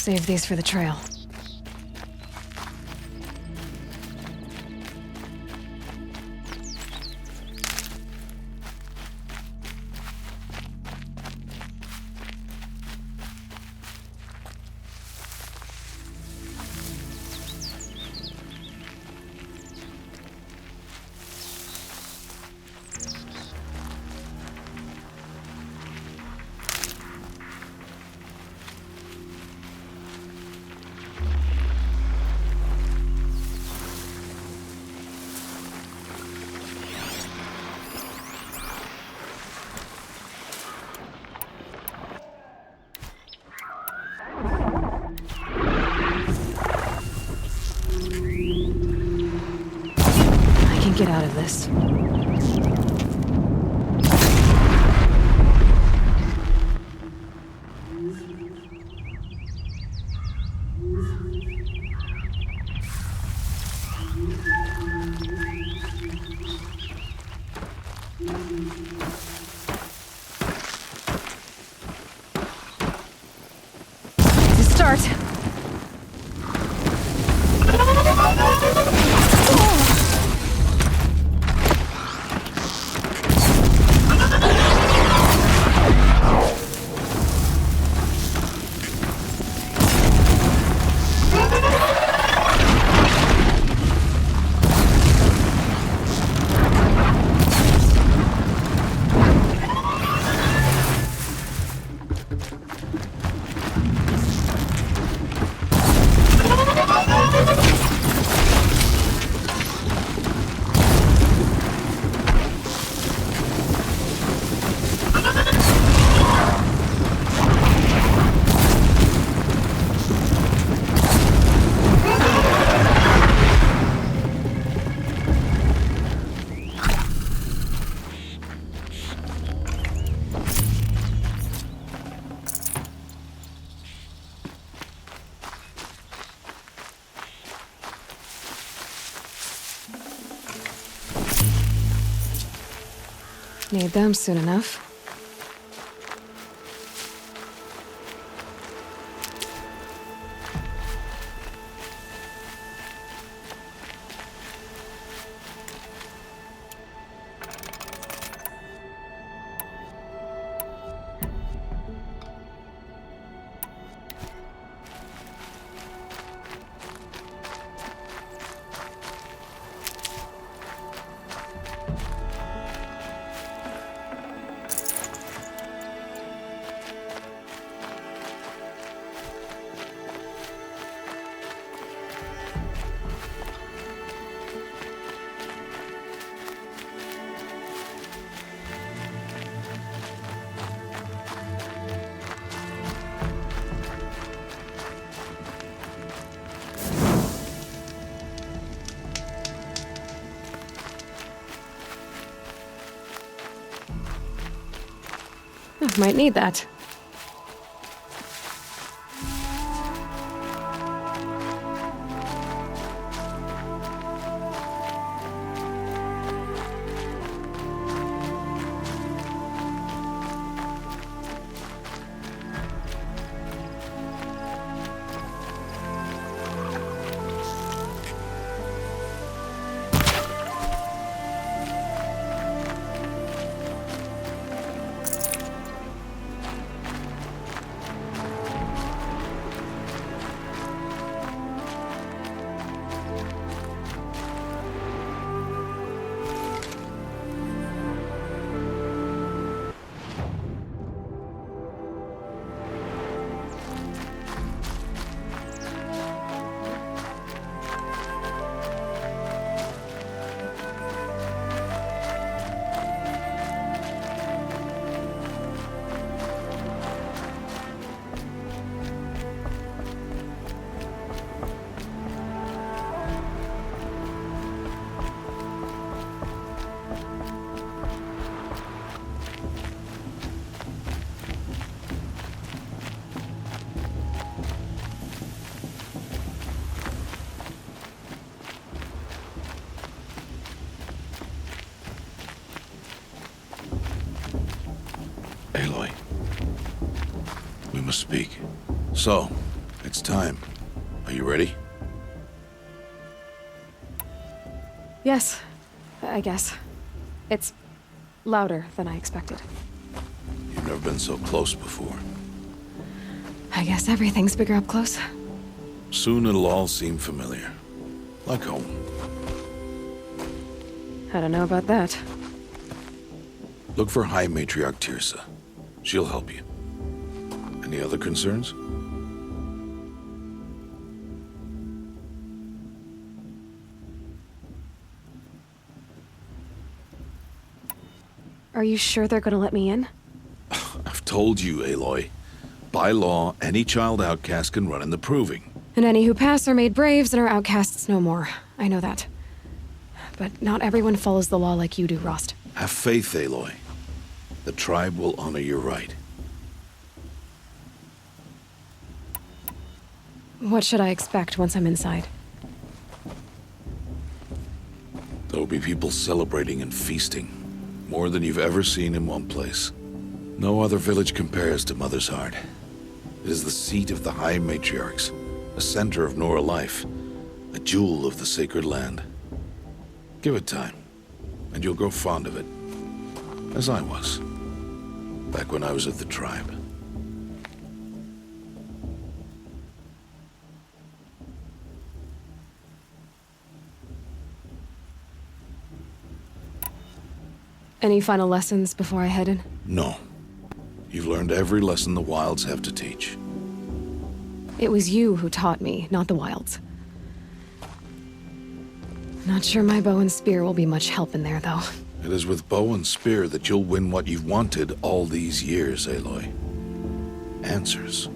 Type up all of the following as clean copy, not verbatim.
Save these for the trail. Get out of this. To start. Need them soon enough. Might need that. Aloy, we must speak. So, It's time. Are you ready? Yes, I guess. It's louder than I expected. You've never been so close before. I guess everything's bigger up close. Soon it'll all seem familiar. Like home. I don't know about that. Look for High Matriarch Tirsa. She'll help you. Any other concerns? Are you sure they're gonna let me in? I've told you, Aloy. By law, any child outcast can run in the Proving. And any who pass are made braves and are outcasts no more. I know that. But not everyone follows the law like you do, Rost. Have faith, Aloy. The tribe will honor your right. What should I expect once I'm inside? There'll be people celebrating and feasting. More than you've ever seen in one place. No other village compares to Mother's Heart. It is the seat of the High Matriarchs, a center of Nora life, a jewel of the sacred land. Give it time, and you'll grow fond of it. As I was, back when I was at the tribe. Any final lessons before I head in? No. You've learned every lesson the Wilds have to teach. It was you who taught me, not the Wilds. Not sure my bow and spear will be much help in there, though. It is with bow and spear that you'll win what you've wanted all these years, Aloy. Answers.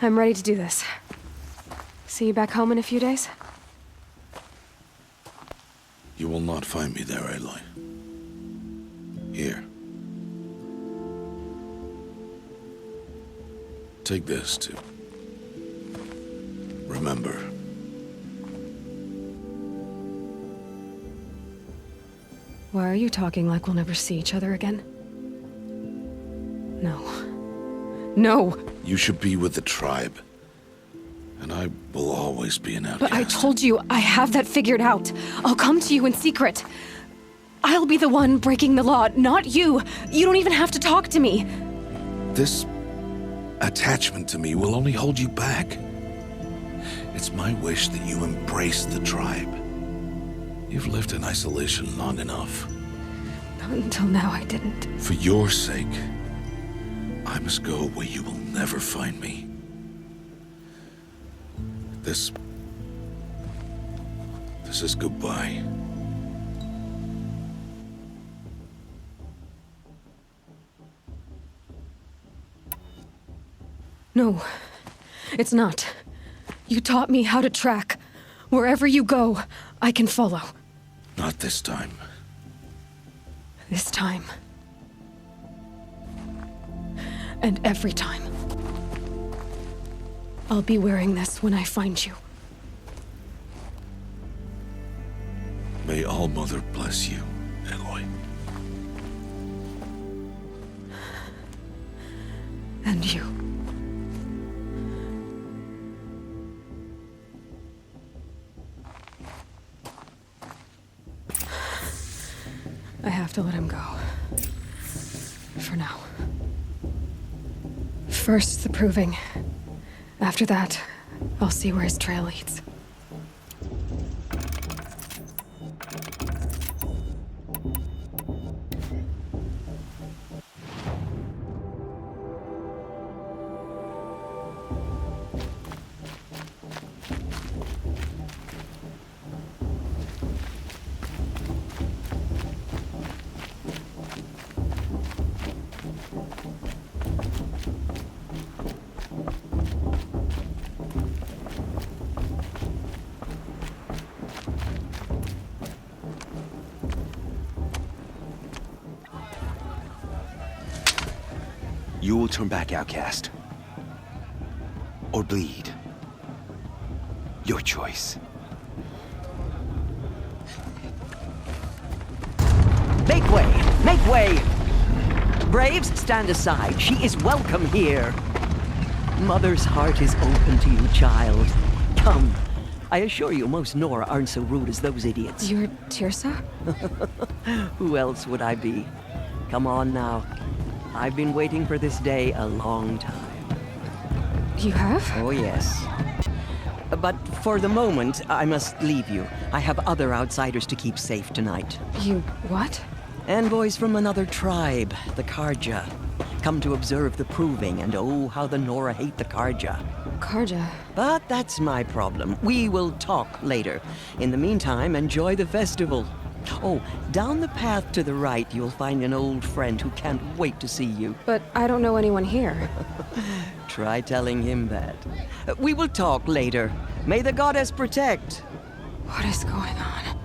I'm ready to do this. See you back home in a few days? You will not find me there, Aloy. Here. Take this, too. Remember. Why are you talking like we'll never see each other again? No. No! You should be with the tribe. And I will always be an outcast. But I told you, I have that figured out. I'll come to you in secret. I'll be the one breaking the law, not you. You don't even have to talk to me. This attachment to me will only hold you back. It's my wish that you embrace the tribe. You've lived in isolation long enough. Not until now, I didn't. For your sake, I must go where you will never find me. This is goodbye. No, it's not. You taught me how to track. Wherever you go, I can follow. Not this time. This time. And every time. I'll be wearing this when I find you. May All-Mother bless you, Aloy. And you. I have to let him go. For now. First, the Proving. After that, I'll see where his trail leads. You will turn back, outcast. Or bleed. Your choice. Make way! Make way! Braves, stand aside. She is welcome here. Mother's heart is open to you, child. Come. I assure you, most Nora aren't so rude as those idiots. You're Tirsa? Who else would I be? Come on now. I've been waiting for this day a long time. You have? Oh, yes. But for the moment, I must leave you. I have other outsiders to keep safe tonight. You what? Envoys from another tribe, the Karja. Come to observe the proving, and oh, how the Nora hate the Karja. Karja. But that's my problem. We will talk later. In the meantime, enjoy the festival. Oh, down the path to the right, you'll find an old friend who can't wait to see you. But I don't know anyone here. Try telling him that. We will talk later. May the goddess protect. What is going on?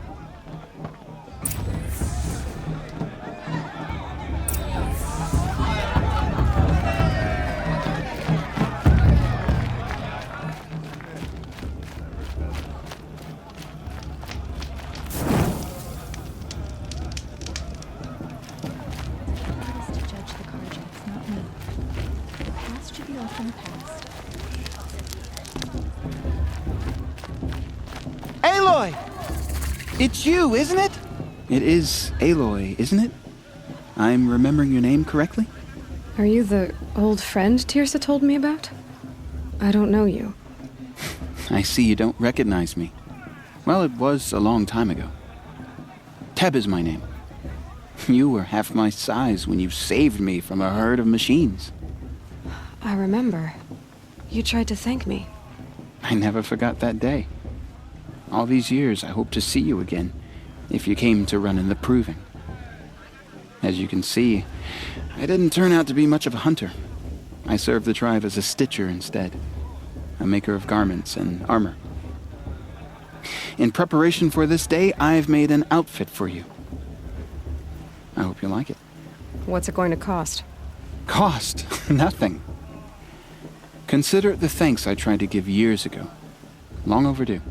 Aloy! It's you, isn't it? It is Aloy, isn't it? I'm remembering your name correctly? Are you the old friend Tirsa told me about? I don't know you. I see you don't recognize me. Well, it was a long time ago. Teb is my name. You were half my size when you saved me from a herd of machines. I remember. You tried to thank me. I never forgot that day. All these years, I hope to see you again, if you came to run in the proving. As you can see, I didn't turn out to be much of a hunter. I served the tribe as a stitcher instead, a maker of garments and armor. In preparation for this day, I've made an outfit for you. I hope you like it. What's it going to cost? Cost? Nothing. Consider it the thanks I tried to give years ago. Long overdue.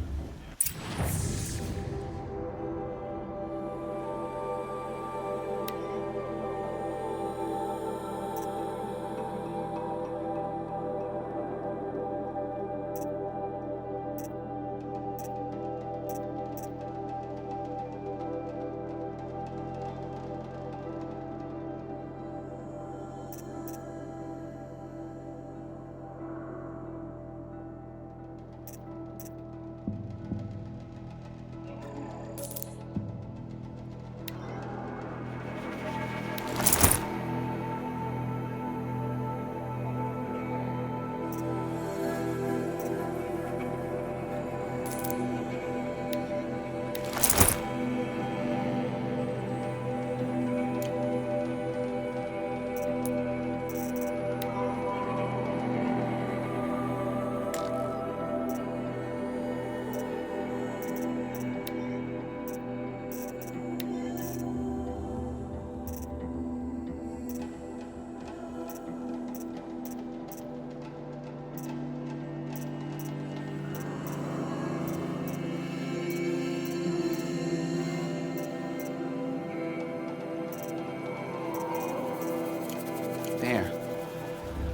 There.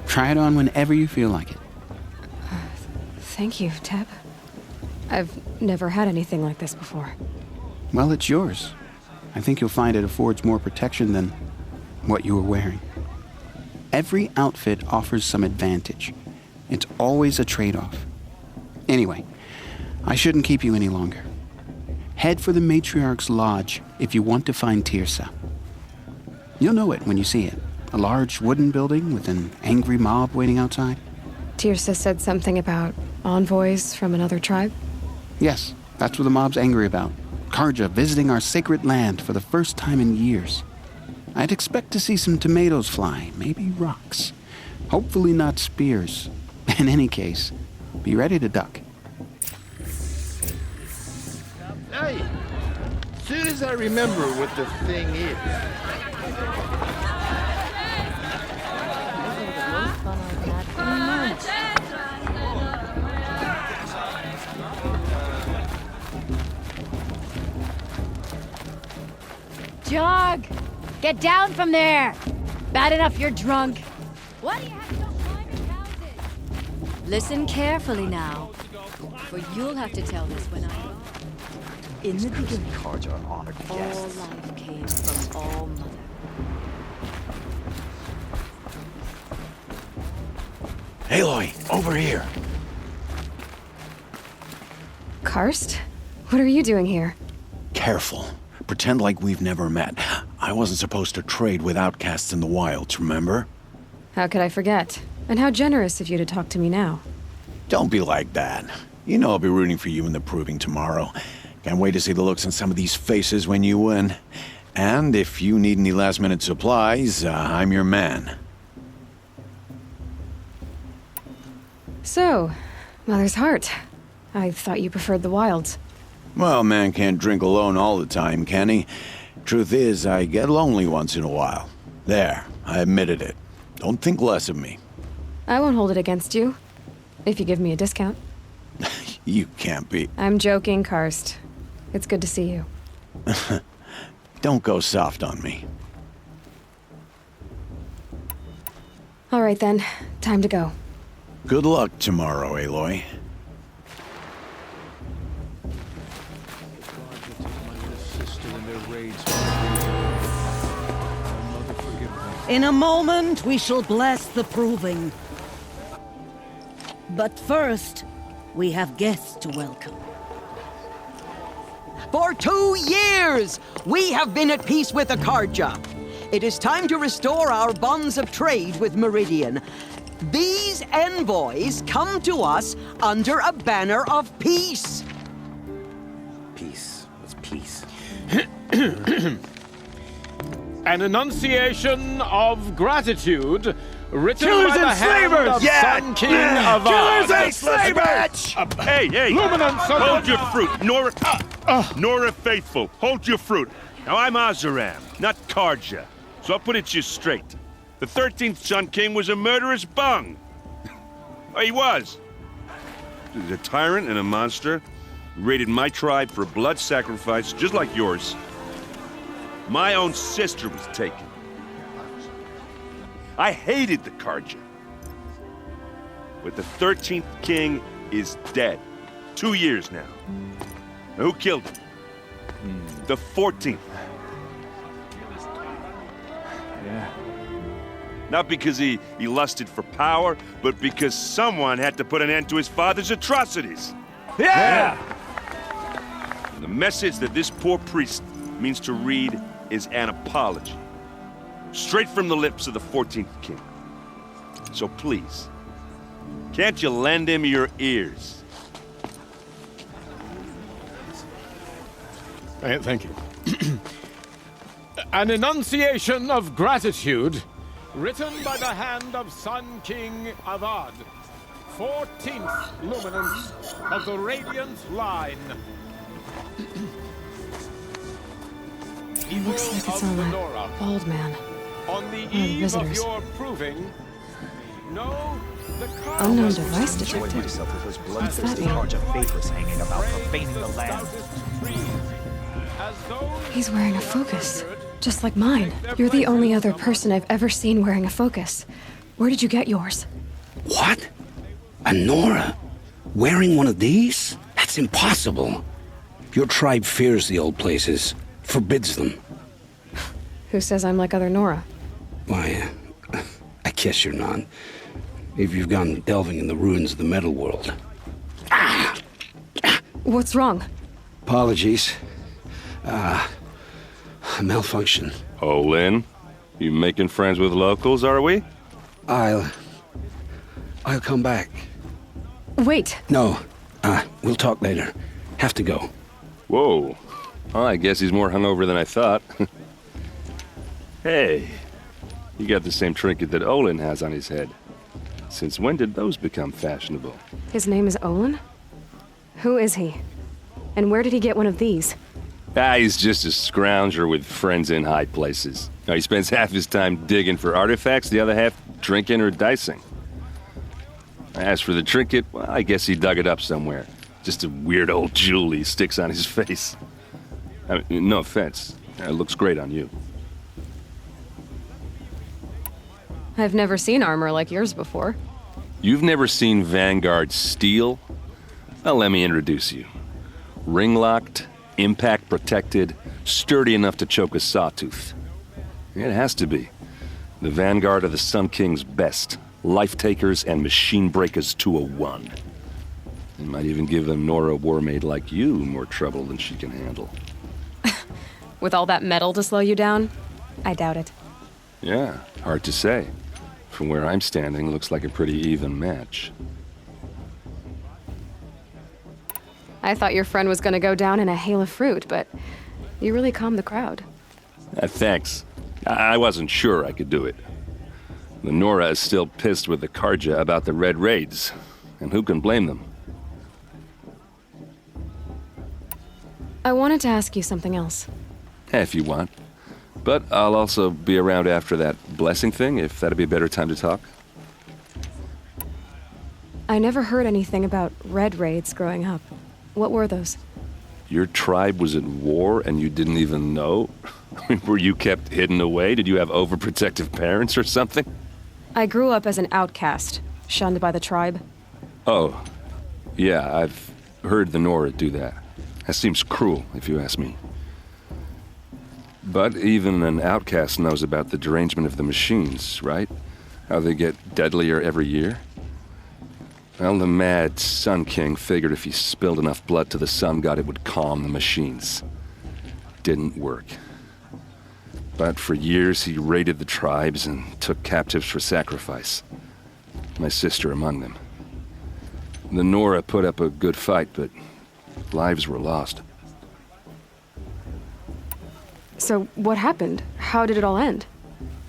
Try it on whenever you feel like it. Thank you, Teb. I've never had anything like this before. Well, it's yours. I think you'll find it affords more protection than what you were wearing. Every outfit offers some advantage. It's always a trade-off. Anyway, I shouldn't keep you any longer. Head for the Matriarch's Lodge if you want to find Tirsa. You'll know it when you see it. A large wooden building with an angry mob waiting outside. Tirsa said something about envoys from another tribe? Yes, that's what the mob's angry about. Karja visiting our sacred land for the first time in years. I'd expect to see some tomatoes fly, maybe rocks. Hopefully not spears. In any case, be ready to duck. Hey, soon as I remember what the thing is. jog! Get down from there! Bad enough you're drunk. What do you have to go climbing houses? Listen carefully now, for you'll have to tell this when I'm gone. In the beginning, Cards are honored all guests. life came from All Mother. Aloy, over here. Karst? What are you doing here? Careful. Pretend like we've never met. I wasn't supposed to trade with outcasts in the wilds, remember? How could I forget? And how generous of you to talk to me now. Don't be like that. You know I'll be rooting for you in the proving tomorrow. Can't wait to see the looks on some of these faces when you win. And if you need any last-minute supplies, I'm your man. So, Mother's Heart. I thought you preferred the wilds. Well, man can't drink alone all the time, can he? Truth is, I get lonely once in a while. There, I admitted it. Don't think less of me. I won't hold it against you. If you give me a discount. You can't be. I'm joking, Karst. It's good to see you. Don't go soft on me. All right then, time to go. Good luck tomorrow, Aloy. In a moment, we shall bless the proving. But first, we have guests to welcome. For 2 years, we have been at peace with Akarja. It is time to restore our bonds of trade with Meridian. These envoys come to us under a banner of peace. Peace. What's peace? An enunciation of gratitude written Killers by the and hand slavers! of Yeah! Sun King Avad. Killers and slavers! Hey! Luminance of Hold the- your fruit, Nora Faithful. Hold your fruit. Now I'm Azaram, not Karja. So I'll put it to you straight. The 13th Sun King was a murderous bung. Oh, he was. He's a tyrant and a monster. Raided my tribe for a blood sacrifice, just like yours. My own sister was taken. I hated the Karja. But the 13th king is dead. 2 years now. Now, who killed him? The 14th. Yeah. Not because he lusted for power, but because someone had to put an end to his father's atrocities. Yeah! And the message that this poor priest means to read is an apology. Straight from the lips of the 14th king. So please, can't you lend him your ears? Thank you. An enunciation of gratitude written by the hand of Sun King Avad, 14th luminance of the Radiant Line. It looks like it's Evil on of that Nora. bald man. On the the eve of visitors. your proving, no, the Unknown device Enjoyed detected. myself with those What's bloodthirsty that mean? Karja favors hanging about profaning the land. He's wearing a focus. Just like mine. You're the only other person I've ever seen wearing a focus. Where did you get yours? What? A Nora? Wearing one of these? That's impossible. Your tribe fears the old places, forbids them. Who says I'm like other Nora? Why, I guess you're not. If you've gone delving in the ruins of the metal world. What's wrong? Apologies. A malfunction. Oh, Lynn, you making friends with locals, are we? I'll come back. Wait. No, we'll talk later. Have to go. Whoa. Well, I guess he's more hungover than I thought. Hey, you got the same trinket that Olin has on his head. Since when did those become fashionable? His name is Olin? Who is he? And where did he get one of these? He's just a scrounger with friends in high places. Now, he spends half his time digging for artifacts, the other half drinking or dicing. As for the trinket, well, I guess he dug it up somewhere. Just a weird old jewel he sticks on his face. I mean, no offense. It looks great on you. I've never seen armor like yours before. You've never seen Vanguard steel? Well, let me introduce you. Ring-locked, impact-protected, sturdy enough to choke a sawtooth. It has to be. The Vanguard of the Sun King's best. Life-takers and machine breakers to a one. It might even give a Nora Warmaid like you more trouble than she can handle. With all that metal to slow you down? I doubt it. Yeah, hard to say. From where I'm standing, looks like a pretty even match. I thought your friend was gonna go down in a hail of fruit, but you really calmed the crowd. Thanks. I wasn't sure I could do it. The Nora is still pissed with the Carja about the Red Raids, and who can blame them? I wanted to ask you something else. If you want. But I'll also be around after that blessing thing, if that'd be a better time to talk. I never heard anything about Red Raids growing up. What were those? Your tribe was at war and you didn't even know? Were you kept hidden away? Did you have overprotective parents or something? I grew up as an outcast, shunned by the tribe. Oh, yeah, I've heard the Nora do that. That seems cruel, if you ask me. But even an outcast knows about the derangement of the machines, right? How they get deadlier every year? Well, the mad Sun King figured if he spilled enough blood to the Sun God, it would calm the machines. Didn't work. But for years, he raided the tribes and took captives for sacrifice. My sister among them. The Nora put up a good fight, but lives were lost. So what happened? How did it all end?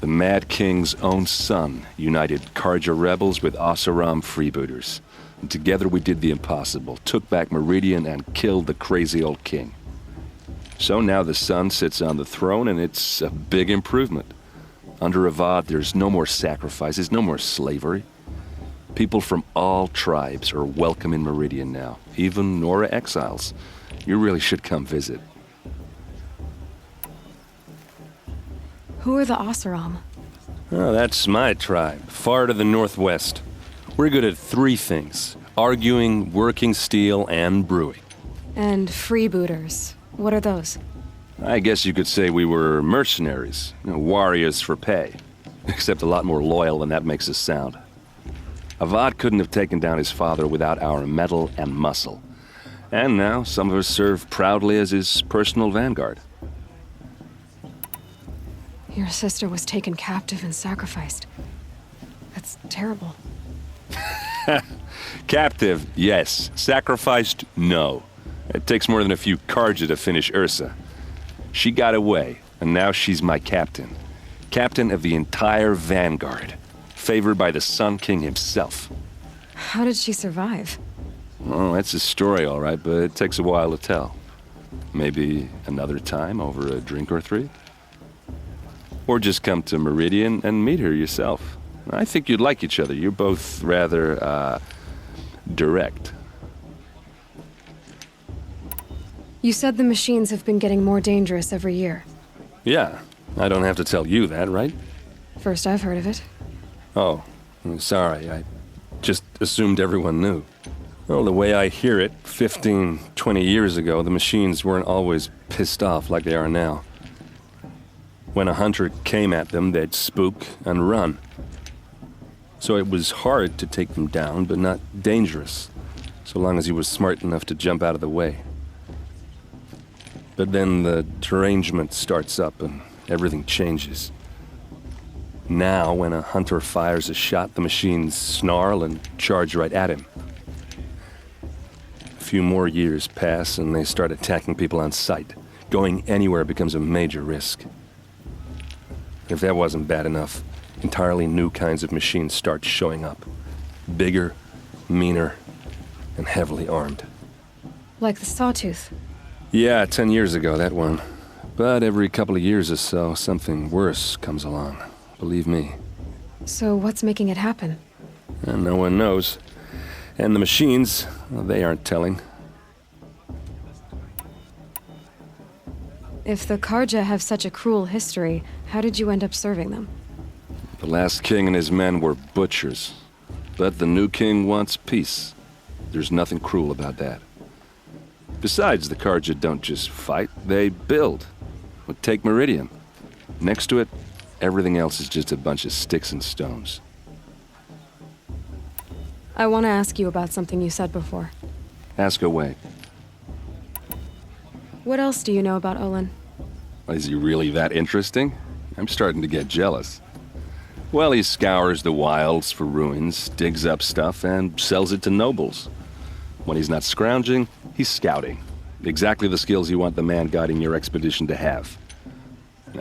The Mad King's own son united Carja rebels with Oseram freebooters. And together we did the impossible, took back Meridian and killed the crazy old king. So now the son sits on the throne and it's a big improvement. Under Avad, there's no more sacrifices, no more slavery. People from all tribes are welcome in Meridian now, even Nora exiles. You really should come visit. Who are the Oseram? Oh, that's my tribe, far to the northwest. We're good at three things: arguing, working steel, and brewing. And freebooters. What are those? I guess you could say we were mercenaries, warriors for pay. Except a lot more loyal than that makes us sound. Avad couldn't have taken down his father without our metal and muscle. And now some of us serve proudly as his personal vanguard. Your sister was taken captive and sacrificed. That's terrible. Captive, yes. Sacrificed, no. It takes more than a few Carja to finish Ursa. She got away, and now she's my captain. Captain of the entire Vanguard. Favored by the Sun King himself. How did she survive? Well, that's a story, all right, but it takes a while to tell. Maybe another time over a drink or three? Or just come to Meridian and meet her yourself. I think you'd like each other. You're both rather, direct. You said the machines have been getting more dangerous every year. Yeah, I don't have to tell you that, right? First I've heard of it. Oh, I'm sorry. I just assumed everyone knew. Well, the way I hear it, 15, 20 years ago, the machines weren't always pissed off like they are now. When a hunter came at them, they'd spook and run. So it was hard to take them down, but not dangerous, so long as he was smart enough to jump out of the way. But then the derangement starts up and everything changes. Now, when a hunter fires a shot, the machines snarl and charge right at him. A few more years pass and they start attacking people on sight. Going anywhere becomes a major risk. If that wasn't bad enough, entirely new kinds of machines start showing up. Bigger, meaner, and heavily armed. Like the Sawtooth. Yeah, 10 years ago, that one. But every couple of years or so, something worse comes along. Believe me. So what's making it happen? And no one knows. And the machines, well, they aren't telling. If the Karja have such a cruel history, how did you end up serving them? The last king and his men were butchers. But the new king wants peace. There's nothing cruel about that. Besides, the Karja don't just fight, they build. Well, take Meridian. Next to it, everything else is just a bunch of sticks and stones. I want to ask you about something you said before. Ask away. What else do you know about Olin? Is he really that interesting? I'm starting to get jealous. Well, he scours the wilds for ruins, digs up stuff, and sells it to nobles. When he's not scrounging, he's scouting. Exactly the skills you want the man guiding your expedition to have.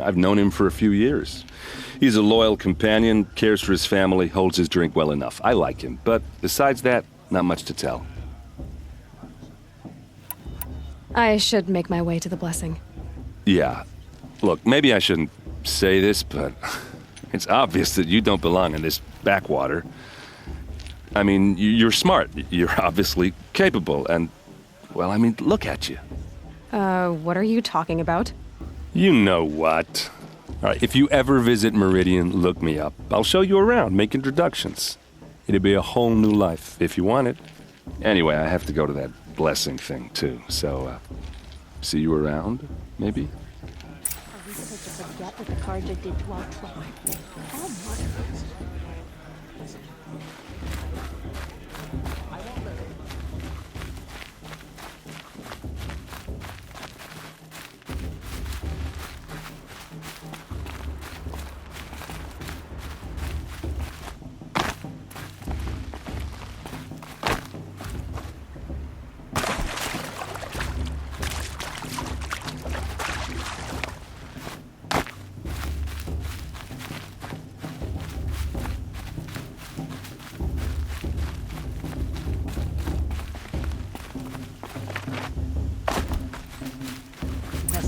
I've known him for a few years. He's a loyal companion, cares for his family, holds his drink well enough. I like him, but besides that, not much to tell. I should make my way to the blessing. Yeah. Look, maybe I shouldn't say this, but it's obvious that you don't belong in this backwater. I mean, you're smart. You're obviously capable, and, well, I mean, look at you. What are you talking about? You know what. All right, if you ever visit Meridian, look me up. I'll show you around, make introductions. It'll be a whole new life, if you want it. Anyway, I have to go to that blessing thing, too, so, see you around, maybe? Are we supposed to forget what the Karja did to our tribe? How much?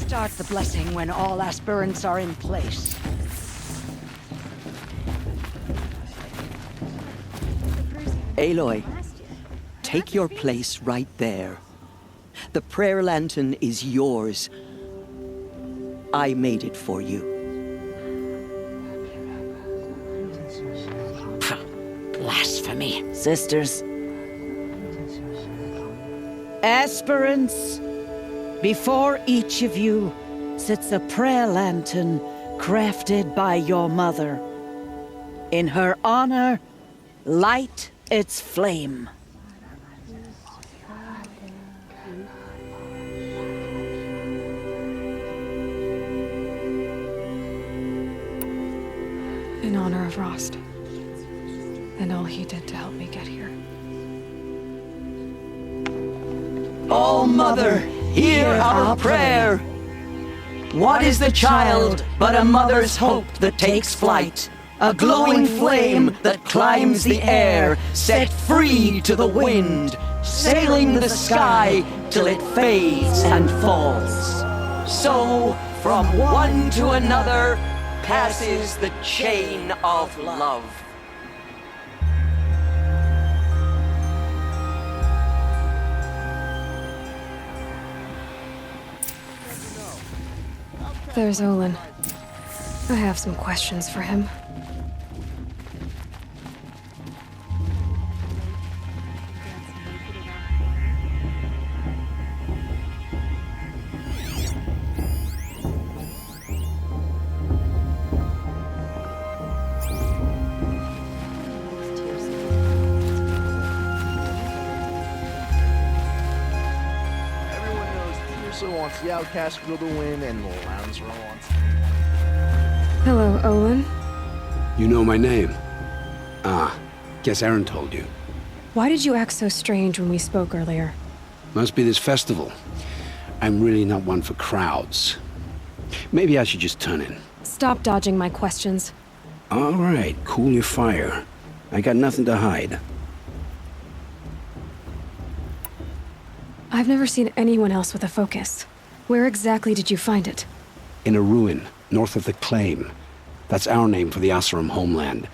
Start the blessing when all aspirants are in place. Aloy, take your place right there. The prayer lantern is yours. I made it for you. Blasphemy. Sisters. Aspirants, before each of you sits a prayer lantern crafted by your mother. In her honor, light its flame. In honor of Rost. And all he did to help me get here. Oh, Mother, hear our prayer. What is the child but a mother's hope that takes flight? A glowing flame that climbs the air, set free to the wind, sailing the sky till it fades and falls. So, from one to another, passes the chain of love. There's Olin. I have some questions for him. Wants the Outcast Grill to win, and Lansra wants. Hello, Olin. You know my name? Ah, guess Aaron told you. Why did you act so strange when we spoke earlier? Must be this festival. I'm really not one for crowds. Maybe I should just turn in. Stop dodging my questions. All right, cool your fire. I got nothing to hide. I've never seen anyone else with a focus. Where exactly did you find it? In a ruin, north of the Claim. That's our name for the Oseram homeland.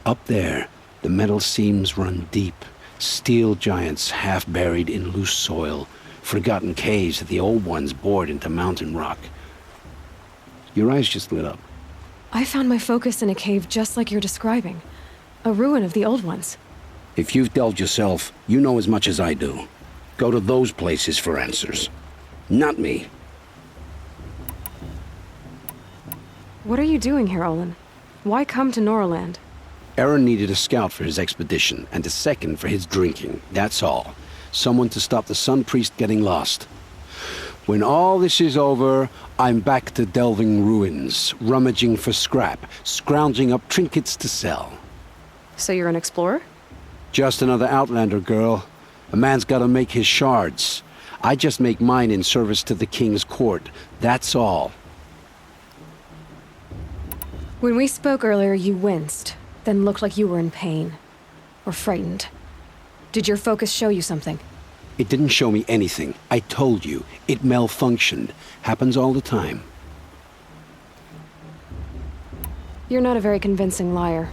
Up there, the metal seams run deep. Steel giants half buried in loose soil. Forgotten caves that the old ones bored into mountain rock. Your eyes just lit up. I found my focus in a cave just like you're describing. A ruin of the old ones. If you've delved yourself, you know as much as I do. Go to those places for answers. Not me. What are you doing here, Olin? Why come to Noraland? Aaron needed a scout for his expedition, and a second for his drinking. That's all. Someone to stop the Sun Priest getting lost. When all this is over, I'm back to delving ruins, rummaging for scrap, scrounging up trinkets to sell. So you're an explorer? Just another Outlander, girl. A man's gotta make his shards. I just make mine in service to the King's court. That's all. When we spoke earlier, you winced, then looked like you were in pain. Or frightened. Did your focus show you something? It didn't show me anything. I told you. It malfunctioned. Happens all the time. You're not a very convincing liar.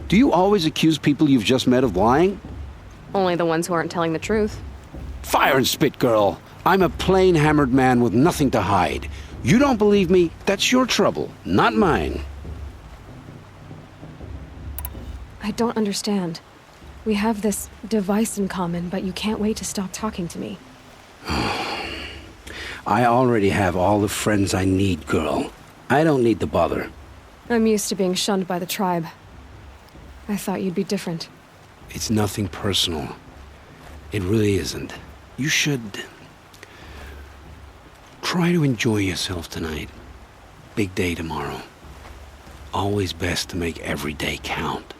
Do you always accuse people you've just met of lying? Only the ones who aren't telling the truth. Fire and spit, girl. I'm a plain hammered man with nothing to hide. You don't believe me? That's your trouble, not mine. I don't understand. We have this device in common, but you can't wait to stop talking to me. I already have all the friends I need, girl. I don't need the bother. I'm used to being shunned by the tribe. I thought you'd be different. It's nothing personal. It really isn't. You should try to enjoy yourself tonight. Big day tomorrow. Always best to make every day count.